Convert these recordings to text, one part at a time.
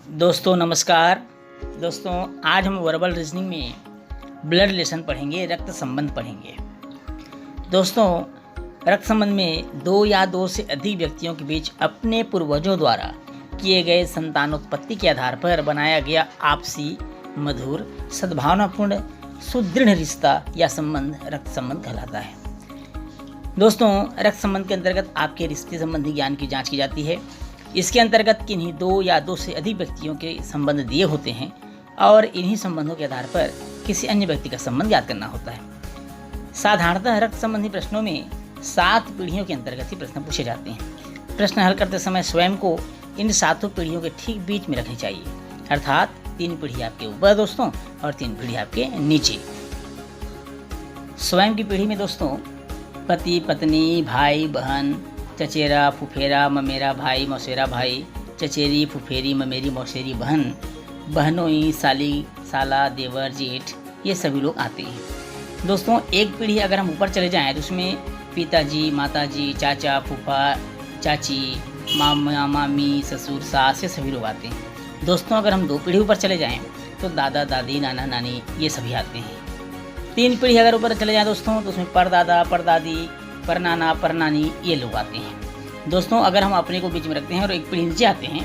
दोस्तों नमस्कार। दोस्तों आज हम वर्बल रीजनिंग में ब्लड रिलेशन पढ़ेंगे, रक्त संबंध पढ़ेंगे। दोस्तों रक्त संबंध में दो या दो से अधिक व्यक्तियों के बीच अपने पूर्वजों द्वारा किए गए संतानोत्पत्ति के आधार पर बनाया गया आपसी मधुर सद्भावनापूर्ण सुदृढ़ रिश्ता या संबंध रक्त संबंध कहलाता है। दोस्तों रक्त संबंध के अंतर्गत आपके रिश्ते संबंधी ज्ञान की जांच की जाती है। इसके अंतर्गत किन्हीं दो या दो से अधिक व्यक्तियों के संबंध दिए होते हैं और इन्हीं संबंधों के आधार पर किसी अन्य व्यक्ति का संबंध ज्ञात करना होता है। साधारणतः रक्त संबंधी प्रश्नों में 7 पीढ़ियों के अंतर्गत ही प्रश्न पूछे जाते हैं। प्रश्न हल करते समय स्वयं को इन 7 पीढ़ियों के ठीक बीच में रखनी चाहिए, अर्थात 3 पीढ़ी आपके ऊपर दोस्तों और 3 पीढ़ी आपके नीचे। स्वयं की पीढ़ी में दोस्तों पति पत्नी भाई बहन चचेरा फुफेरा ममेरा भाई मौसेरा भाई चचेरी फुफेरी ममेरी मौसेरी बहन बहनोई साली साला देवर जेठ ये सभी लोग आते हैं। दोस्तों एक पीढ़ी अगर हम ऊपर चले जाएं तो उसमें पिताजी माताजी चाचा फूफा चाची मामा मामी ससुर सास ये सभी लोग आते हैं। दोस्तों अगर हम 2 पीढ़ी ऊपर चले जाएं तो दादा दादी नाना नानी ये सभी आते हैं। 3 पीढ़ी अगर ऊपर चले जाएं दोस्तों तो उसमें परदादा परदादी परनाना परनानी ये लोग आते हैं। दोस्तों अगर हम अपने को बीच में रखते हैं और एक पीढ़ी नीचे आते हैं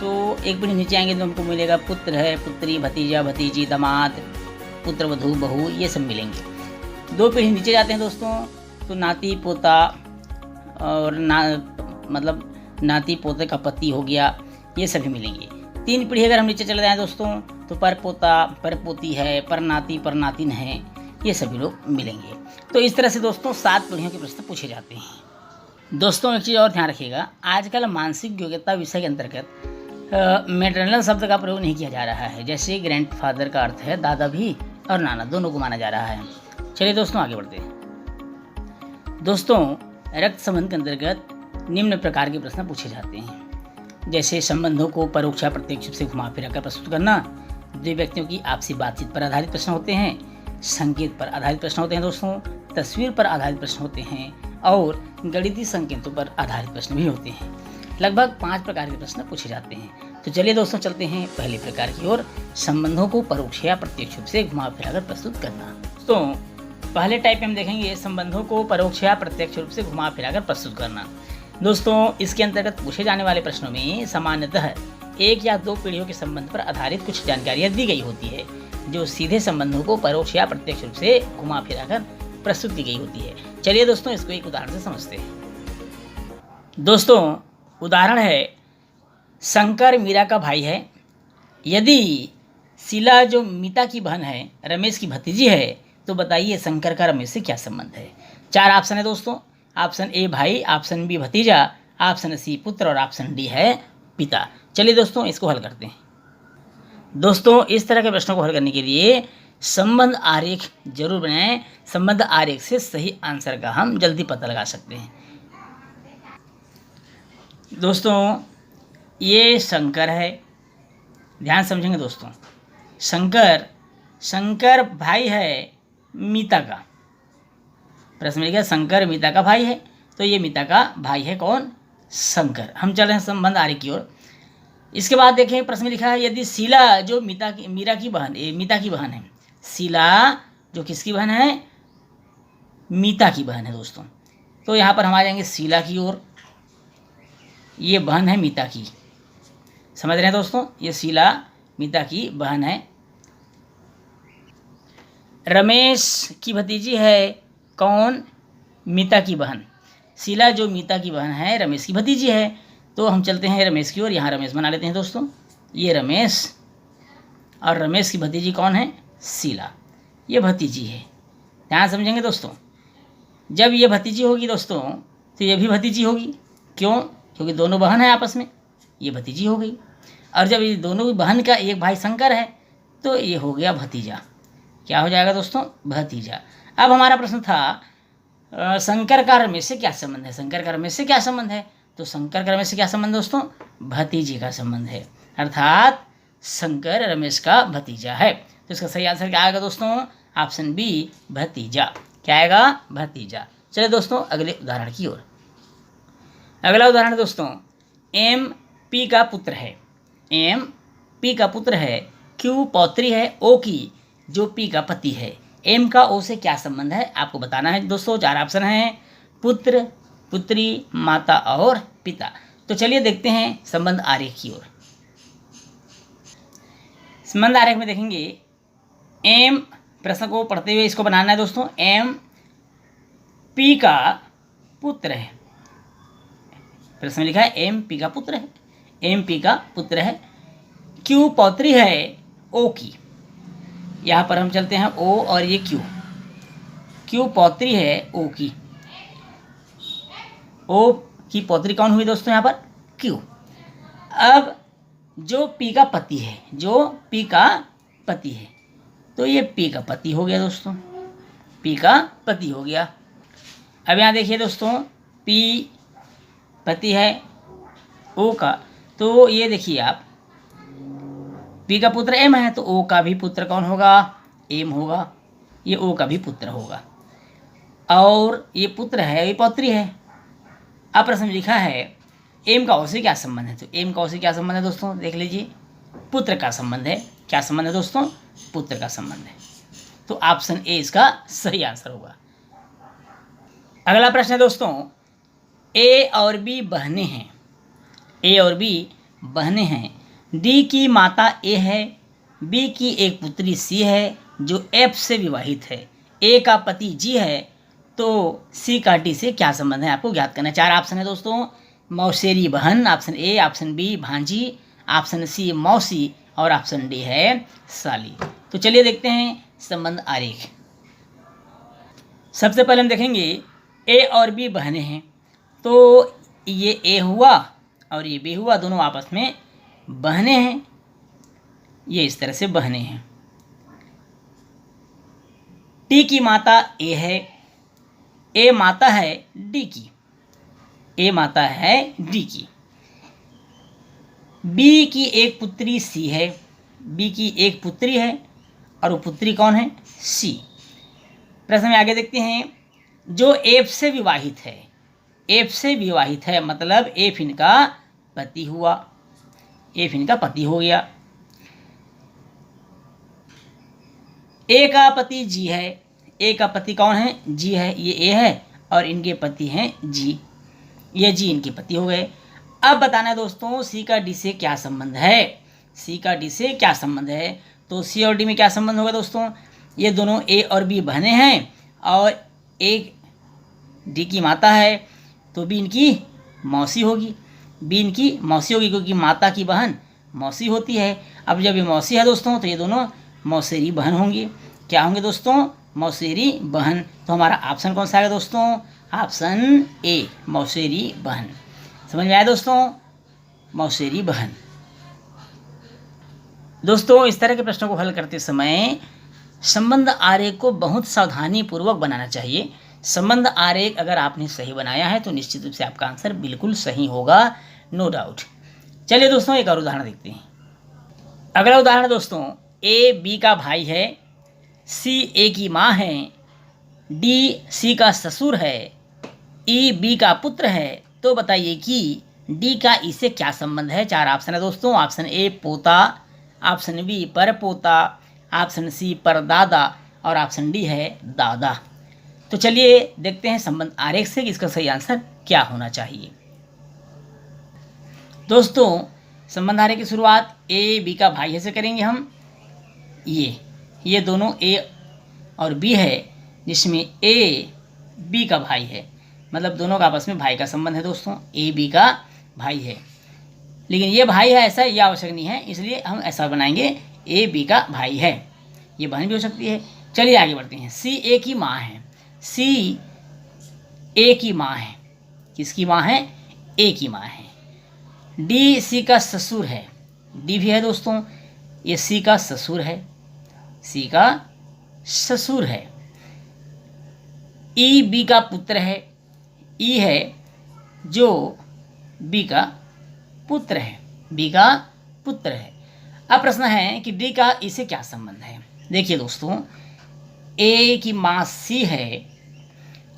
तो एक पीढ़ी नीचे आएंगे तो हमको मिलेगा पुत्र है पुत्री भतीजा भतीजी दामाद पुत्र वधू बहू ये सब मिलेंगे। 2 पीढ़ी नीचे जाते हैं दोस्तों तो नाती पोता और नाती पोते का पति हो गया ये सभी मिलेंगे। 3 पीढ़ी अगर हम नीचे चले जाएँ दोस्तों तो पर पोता पर पोती है पर नाती पर नातिन है ये सभी लोग मिलेंगे। तो इस तरह से दोस्तों 7 पीढ़ियों के प्रश्न पूछे जाते हैं। दोस्तों एक चीज़ और ध्यान रखिएगा, आजकल मानसिक योग्यता विषय के अंतर्गत मैटरनल शब्द का प्रयोग नहीं किया जा रहा है। जैसे ग्रैंडफादर का अर्थ है दादा भी और नाना दोनों को माना जा रहा है। चलिए दोस्तों आगे बढ़ते हैं। दोस्तों रक्त संबंध के अंतर्गत निम्न प्रकार के प्रश्न पूछे जाते हैं। जैसे संबंधों को परोक्ष या प्रत्यक्ष रूप से घुमा फिरा कर प्रस्तुत करना, 2 व्यक्तियों की आपसी बातचीत पर आधारित प्रश्न होते हैं, संकेत पर आधारित प्रश्न होते हैं दोस्तों, तस्वीर पर आधारित प्रश्न होते हैं और गणितीय संकेतों पर आधारित प्रश्न भी होते हैं। लगभग 5 प्रकार के प्रश्न पूछे जाते हैं। तो चलिए दोस्तों चलते हैं पहले प्रकार की ओर, संबंधों को परोक्ष या प्रत्यक्ष रूप से घुमा फिराकर प्रस्तुत करना। तो पहले टाइप में हम देखेंगे संबंधों को परोक्ष या प्रत्यक्ष रूप से घुमा फिराकर प्रस्तुत करना। दोस्तों इसके अंतर्गत पूछे जाने वाले प्रश्नों में सामान्यतः 1 या 2 पीढ़ियों के संबंध पर आधारित कुछ जानकारियाँ दी गई होती है जो सीधे संबंधों को परोक्ष या प्रत्यक्ष रूप से घुमा फिराकर प्रस्तुत की गई होती है। चलिए दोस्तों इसको एक उदाहरण से समझते हैं। दोस्तों उदाहरण है शंकर मीरा का भाई है। यदि शीला जो मीता की बहन है रमेश की भतीजी है तो बताइए शंकर का रमेश से क्या संबंध है। 4 ऑप्शन है दोस्तों, ऑप्शन ए भाई, ऑप्शन बी भतीजा, ऑप्शन सी पुत्र और ऑप्शन डी है पिता। चलिए दोस्तों इसको हल करते हैं। दोस्तों इस तरह के प्रश्नों को हल करने के लिए संबंध आरेख जरूर बनाएं। संबंध आरेख से सही आंसर का हम जल्दी पता लगा सकते हैं। दोस्तों ये शंकर है, ध्यान समझेंगे दोस्तों। शंकर भाई है मीता का, प्रश्न में लिखा शंकर मीता का भाई है तो ये मीता का भाई है कौन, शंकर। हम चल रहे हैं संबंध आरेख की ओर। इसके बाद देखें प्रश्न में लिखा है यदि शीला जो मीता की बहन है, शीला जो किसकी बहन है, मीता की बहन है दोस्तों। तो यहाँ पर हम आ जाएंगे शीला की ओर, ये बहन है मीता की, समझ रहे हैं दोस्तों, ये शीला मीता की बहन है। रमेश की भतीजी है कौन, मीता की बहन। शीला जो मीता की बहन है रमेश की भतीजी है तो हम चलते हैं रमेश की ओर। यहाँ रमेश बना लेते हैं दोस्तों, ये रमेश और रमेश की भतीजी कौन है, शीला, ये भतीजी है। ध्यान समझेंगे दोस्तों, जब ये भतीजी होगी दोस्तों तो ये भी भतीजी होगी, क्यों, क्योंकि दोनों बहन हैं आपस में, ये भतीजी हो गई। और जब ये दोनों बहन का एक भाई शंकर है तो ये हो गया भतीजा। क्या हो जाएगा दोस्तों, भतीजा। अब हमारा प्रश्न था शंकर का रमेश से क्या संबंध है। शंकर का रमेश से क्या संबंध है, तो शंकर का रमेश से क्या संबंध दोस्तों, भतीजे का संबंध है, अर्थात शंकर रमेश का भतीजा है। तो इसका सही आंसर क्या आएगा दोस्तों, ऑप्शन बी भतीजा। क्या आएगा, भतीजा। चलिए दोस्तों अगले उदाहरण की ओर। अगला उदाहरण दोस्तों, एम पी का पुत्र है। एम पी का पुत्र है, क्यू पौत्री है ओ की जो पी का पति है, एम का ओ से क्या संबंध है आपको बताना है दोस्तों। 4 ऑप्शन हैं, पुत्र, पुत्री, माता और पिता। तो चलिए देखते हैं संबंध आरेख की ओर। संबंध आरेख में देखेंगे एम, प्रश्न को पढ़ते हुए इसको बनाना है दोस्तों। एम पी का पुत्र है, प्रश्न में लिखा है एम पी का पुत्र है, एम पी का पुत्र है। क्यू पौत्री है ओ की, यहाँ पर हम चलते हैं ओ और ये क्यू, क्यू पौत्री है ओ की, ओ की पौत्री कौन हुई दोस्तों यहाँ पर, क्यू। अब जो पी का पति है, जो पी का पति है, तो ये पी का पति हो गया दोस्तों, पी का पति हो गया। अब यहाँ देखिए दोस्तों, पी पति है ओ का, तो ये देखिए आप, पी का पुत्र एम है तो ओ का भी पुत्र कौन होगा, एम होगा, ये ओ का भी पुत्र होगा। और ये पुत्र है, ये पौत्री है। अब प्रश्न में लिखा है एम का ओ से क्या संबंध है, तो एम का ओ से क्या संबंध है दोस्तों, देख लीजिए, पुत्र का संबंध है। क्या संबंध है दोस्तों, पुत्र का संबंध है। तो ऑप्शन ए इसका सही आंसर होगा। अगला प्रश्न है दोस्तों, ए और बी बहनें हैं, ए और बी बहनें हैं, डी की माता ए है, बी की एक पुत्री सी है जो एफ से विवाहित है, ए का पति जी है, तो सी का डी से क्या संबंध है आपको ज्ञात करना है। 4 ऑप्शन है दोस्तों, मौसेरी बहन, ऑप्शन ए, ऑप्शन बी भांजी, ऑप्शन सी मौसी और ऑप्शन डी है साली। तो चलिए देखते हैं संबंध आरेख। सबसे पहले हम देखेंगे ए और बी बहनें हैं, तो ये ए हुआ और ये बी हुआ, दोनों आपस में बहनें हैं, ये इस तरह से बहनें हैं। टी की माता ए है, ए माता है डी की, ए माता है डी की। बी की एक पुत्री सी है, बी की एक पुत्री है और वो पुत्री कौन है, सी। प्रश्न में आगे देखते हैं, जो एफ से विवाहित है, एफ से विवाहित है मतलब एफ इनका पति हुआ, एफ इनका पति हो गया। ए का पति जी है, ए का पति कौन है, जी है, ये ए है और इनके पति हैं जी, ये जी इनके पति हो गए। अब बताना है दोस्तों सी का डी से क्या संबंध है, सी का डी से क्या संबंध है। तो सी और डी में क्या संबंध होगा दोस्तों, ये दोनों ए और बी बहनें हैं और एक डी की माता है तो बी इनकी मौसी होगी, बी इनकी मौसी होगी क्योंकि माता की बहन मौसी होती है। अब जब ये मौसी है दोस्तों तो ये दोनों मौसेरी बहन होंगी। क्या होंगे दोस्तों, मौसेरी बहन। तो हमारा ऑप्शन कौन सा आएगा दोस्तों, ऑप्शन ए मौसेरी बहन। समझ में आया दोस्तों, मौसेरी बहन। दोस्तों इस तरह के प्रश्नों को हल करते समय संबंध आरेख को बहुत सावधानी पूर्वक बनाना चाहिए। संबंध आरेख अगर आपने सही बनाया है तो निश्चित रूप से आपका आंसर बिल्कुल सही होगा, नो डाउट। चलिए दोस्तों एक और उदाहरण देखते हैं। अगला उदाहरण दोस्तों, ए बी का भाई है, सी ए की माँ है, डी सी का ससुर है, ई बी का पुत्र है। तो बताइए कि डी का ई से क्या संबंध है। 4 ऑप्शन है दोस्तों, ऑप्शन ए पोता, ऑप्शन बी पर पोता, ऑप्शन सी पर दादा और ऑप्शन डी है दादा। तो चलिए देखते हैं संबंध आरेख से कि इसका सही आंसर क्या होना चाहिए। दोस्तों संबंध आरेख की शुरुआत ए बी का भाई है से करेंगे हम। ये दोनों ए और बी है जिसमें ए बी का भाई है, मतलब दोनों का आपस में भाई का संबंध है दोस्तों, ए बी का भाई है। लेकिन ये भाई है ऐसा ये आवश्यक नहीं है, इसलिए हम ऐसा बनाएंगे ए बी का भाई है, ये बहन भी हो सकती है। चलिए आगे बढ़ते हैं। सी ए की माँ है, सी ए की माँ है, किसकी माँ है, ए की माँ है। डी सी का ससुर है, डी भी है दोस्तों, ये सी का ससुर है, सी का ससुर है। ई बी का पुत्र है, ई है जो बी का पुत्र है, बी का पुत्र है। अब प्रश्न है कि डी का ई से क्या संबंध है। देखिए दोस्तों, ए की माँ सी है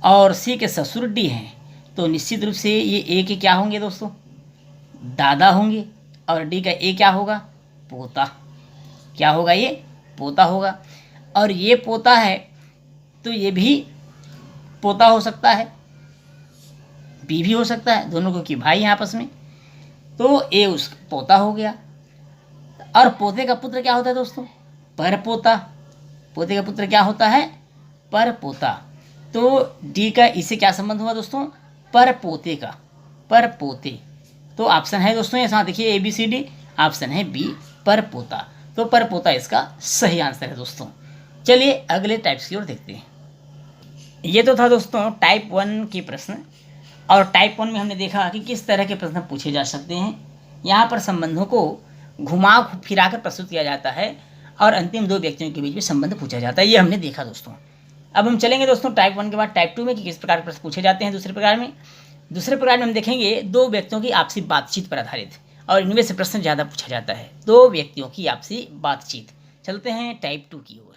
और सी के ससुर डी हैं, तो निश्चित रूप से ये ए के क्या होंगे दोस्तों, दादा होंगे और डी का ए क्या होगा, पोता। क्या होगा? ये पोता होगा। और ये पोता है तो ये भी पोता हो सकता है, बी भी हो सकता है, दोनों को कि भाई हैं आपस में, तो ए उस पोता हो गया। और पोते का पुत्र क्या होता है दोस्तों? परपोता। पोते का पुत्र क्या होता है? परपोता। तो डी का इससे क्या संबंध हुआ दोस्तों? परपोते का, परपोते। तो ऑप्शन है दोस्तों यहाँ देखिए ABCD, ऑप्शन है बी परपोता। तो परपोता इसका सही आंसर है दोस्तों। चलिए अगले टाइप्स की ओर देखते हैं। ये तो था दोस्तों टाइप 1 की प्रश्न। और टाइप 1 में हमने देखा कि किस तरह के प्रश्न पूछे जा सकते हैं। यहाँ पर संबंधों को घुमा फिरा कर प्रस्तुत किया जाता है और अंतिम दो व्यक्तियों के बीच में संबंध पूछा जाता है, ये हमने देखा दोस्तों। अब हम चलेंगे दोस्तों टाइप 1 के बाद टाइप 2 में कि किस प्रकार के प्रश्न पूछे जाते हैं। दूसरे प्रकार में हम देखेंगे दो व्यक्तियों की आपसी बातचीत पर आधारित, और इनमें से प्रश्न ज़्यादा पूछा जाता है, दो व्यक्तियों की आपसी बातचीत। चलते हैं टाइप 2 की ओर।